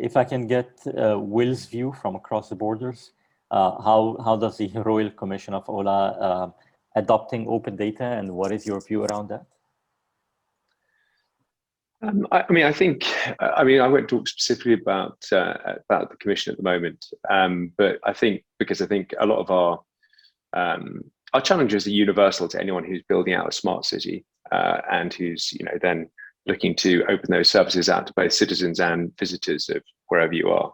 if I can get Will's view from across the borders, how does the Royal Commission of AlUla adopting open data, and what is your view around that? I mean, I won't talk specifically about the Commission at the moment, but I think a lot of our challenges are universal to anyone who's building out a smart city and who's then looking to open those services out to both citizens and visitors of wherever you are.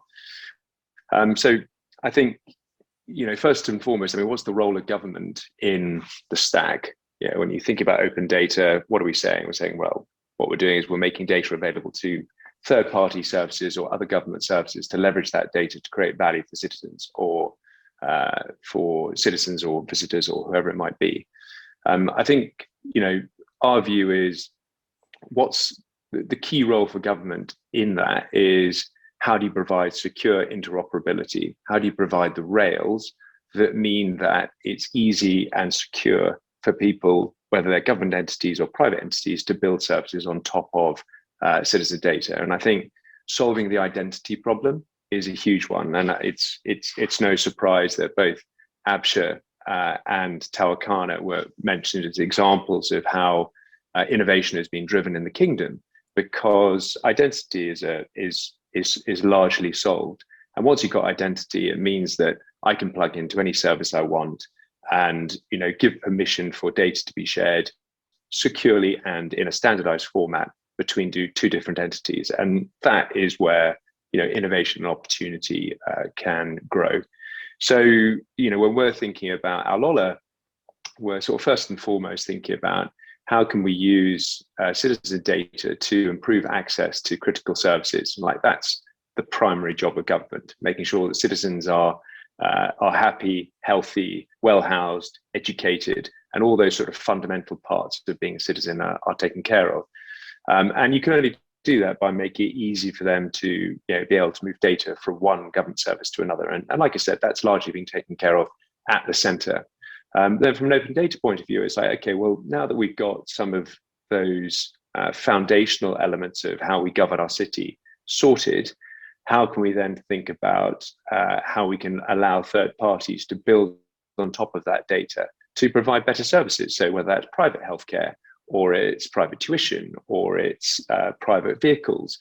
So I think first and foremost, I mean, what's the role of government in the stack? When you think about open data, what are we saying? We're saying, well, what we're doing is we're making data available to third-party services or other government services to leverage that data to create value for citizens or visitors or whoever it might be. I think our view is what's the key role for government in that is how do you provide secure interoperability? How do you provide the rails that mean that it's easy and secure for people, whether they're government entities or private entities, to build services on top of citizen data? And I think solving the identity problem is a huge one, and it's no surprise that both Absha and Tawakana were mentioned as examples of how innovation has been driven in the kingdom, because identity is largely solved. And once you've got identity, it means that I can plug into any service I want and give permission for data to be shared securely and in a standardized format between two different entities. And that is where innovation and opportunity can grow. So when we're thinking about AlUla, we're sort of first and foremost thinking about how can we use citizen data to improve access to critical services. Like, that's the primary job of government, making sure that citizens are happy, healthy, well-housed, educated, and all those sort of fundamental parts of being a citizen are taken care of. And you can only do that by making it easy for them to be able to move data from one government service to another. And like I said, that's largely being taken care of at the center. Then from an open data point of view, it's like, okay, well, now that we've got some of those foundational elements of how we govern our city sorted, how can we then think about how we can allow third parties to build on top of that data to provide better services? So whether that's private healthcare, or it's private tuition, or it's private vehicles,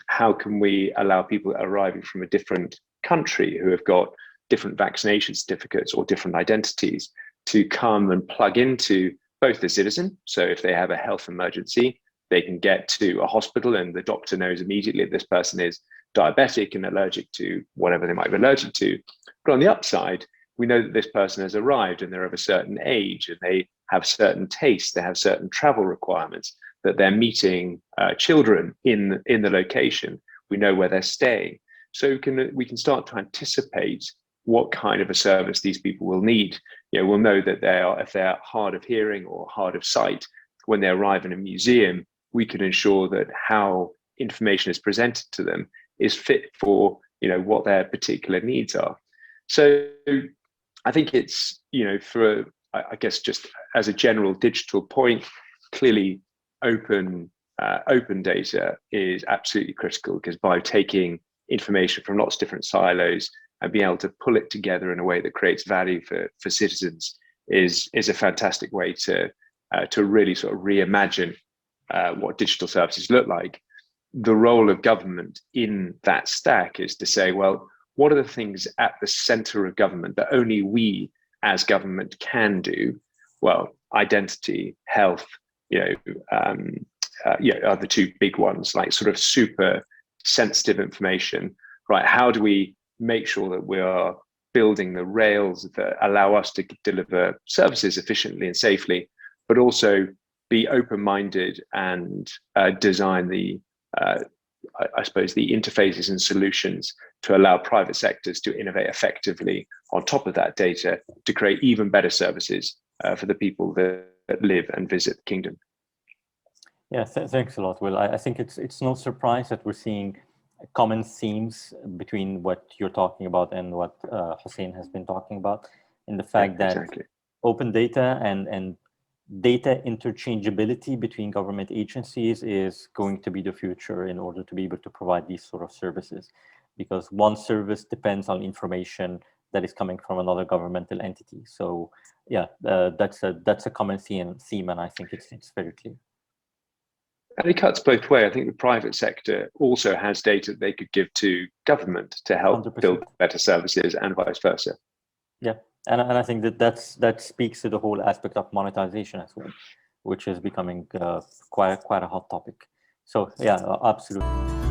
how can we allow people arriving from a different country who have got different vaccination certificates or different identities to come and plug into both the citizen? So if they have a health emergency, they can get to a hospital and the doctor knows immediately this person is diabetic and allergic to whatever they might be allergic to. But on the upside, we know that this person has arrived and they're of a certain age and they have certain tastes, they have certain travel requirements, that they're meeting children in the location. We know where they're staying. So we can start to anticipate what kind of a service these people will need. We'll know that if they're hard of hearing or hard of sight, when they arrive in a museum, we can ensure that how information is presented to them is fit for what their particular needs are. So I think it's I guess just as a general digital point, clearly open data is absolutely critical, because by taking information from lots of different silos and being able to pull it together in a way that creates value for citizens is a fantastic way to really sort of reimagine what digital services look like. The role of government in that stack is to say, well, what are the things at the center of government that only we as government can do? Well, identity, health, are the two big ones, like sort of super sensitive information, right? How do we make sure that we are building the rails that allow us to deliver services efficiently and safely, but also be open-minded and design the interfaces and solutions to allow private sectors to innovate effectively on top of that data to create even better services for the people that live and visit the kingdom. Yeah, thanks a lot, Will. I think it's no surprise that we're seeing common themes between what you're talking about and what Hussein has been talking about, in the fact that exactly. open data and data interchangeability between government agencies is going to be the future in order to be able to provide these sort of services, because one service depends on information that is coming from another governmental entity. So yeah, that's a common theme, and I think it's very clear. And it cuts both ways. I think the private sector also has data they could give to government to help 100%. build better services, and vice versa. Yeah, and I think that speaks to the whole aspect of monetization as well, which is becoming quite a hot topic. So yeah, absolutely.